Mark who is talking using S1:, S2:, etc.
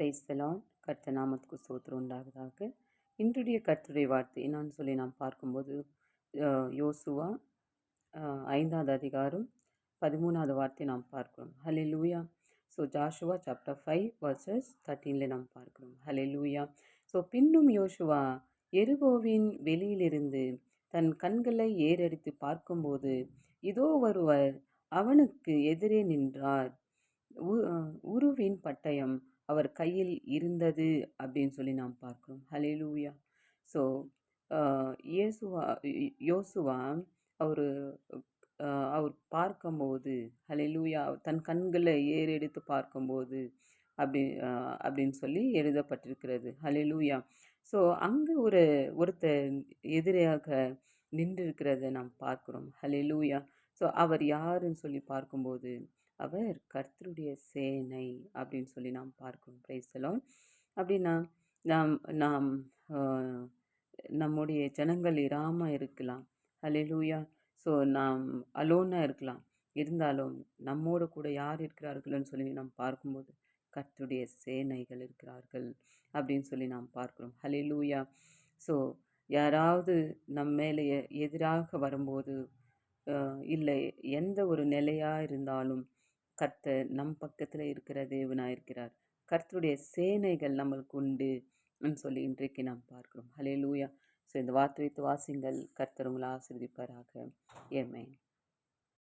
S1: Praise the Lord. கர்த்தர் நாமத்துக்கு ஸ்தோத்திரம் உண்டாவதாக. இன்றைய கர்த்தருடைய வார்த்தை என்னன்னு சொல்லி நாம் பார்க்கும்போது யோசுவா 5வது அதிகாரம் 13வது வார்த்தை நாம் பார்க்கிறோம். ஹல்லேலூயா. ஸோ ஜாஷுவா சாப்டர் 5 வர்சஸ் 13 நாம் பார்க்கிறோம். ஹல்லேலூயா. ஸோ பின்னும் யோசுவா எரிகோவின் வெளியிலிருந்து தன் கண்களை ஏறெடுத்து பார்க்கும்போது இதோ ஒருவர் அவனுக்கு எதிரே நின்றார். உருவின் பட்டயம் அவர் கையில் இருந்தது அப்படின்னு சொல்லி நாம் பார்க்கிறோம். ஹல்லேலூயா. ஸோ யோசுவா அவர் அவர் பார்க்கும்போது ஹல்லேலூயா தன் கண்களை ஏறெடுத்து பார்க்கும்போது அப்படின்னு சொல்லி எழுதப்பட்டிருக்கிறது. ஹல்லேலூயா. ஸோ அங்கே ஒருத்தர் எதிராக நின்றிருக்கிறத நாம் பார்க்கிறோம். ஹல்லேலூயா. ஸோ அவர் யாருன்னு சொல்லி பார்க்கும்போது அவர் கர்த்தருடைய சேனை அப்படின்னு சொல்லி நாம் பார்க்கிறோம். Praise the Lord. அப்படின்னா நாம் நாம் நம்முடைய ஜனங்கள் இராமல் இருக்கலாம். ஹல்லேலூயா. ஸோ நாம் அலோனாக இருக்கலாம். இருந்தாலும் நம்மோடு கூட யார் இருக்கிறார்கள்னு சொல்லி நாம் பார்க்கும்போது கர்த்தருடைய சேனைகள் இருக்கிறார்கள் அப்படின்னு சொல்லி நாம் பார்க்கிறோம். ஹல்லேலூயா. ஸோ யாராவது நம்ம மேலே எதிராக வரும்போது இல்லை எந்த ஒரு நிலையாக இருந்தாலும் கர்த்தர் நம் பக்கத்தில் இருக்கிற தேவனாக இருக்கிறார். கர்த்தருடைய சேனைகள் நம்மளுக்கு உண்டு சொல்லி இன்றைக்கு நாம் பார்க்கிறோம். ஹல்லேலூயா. ஸோ இந்த வார்த்தை வாசிங்கள். கர்த்தர் உங்களை ஆசீர்வதிப்பாராக. ஆமென்.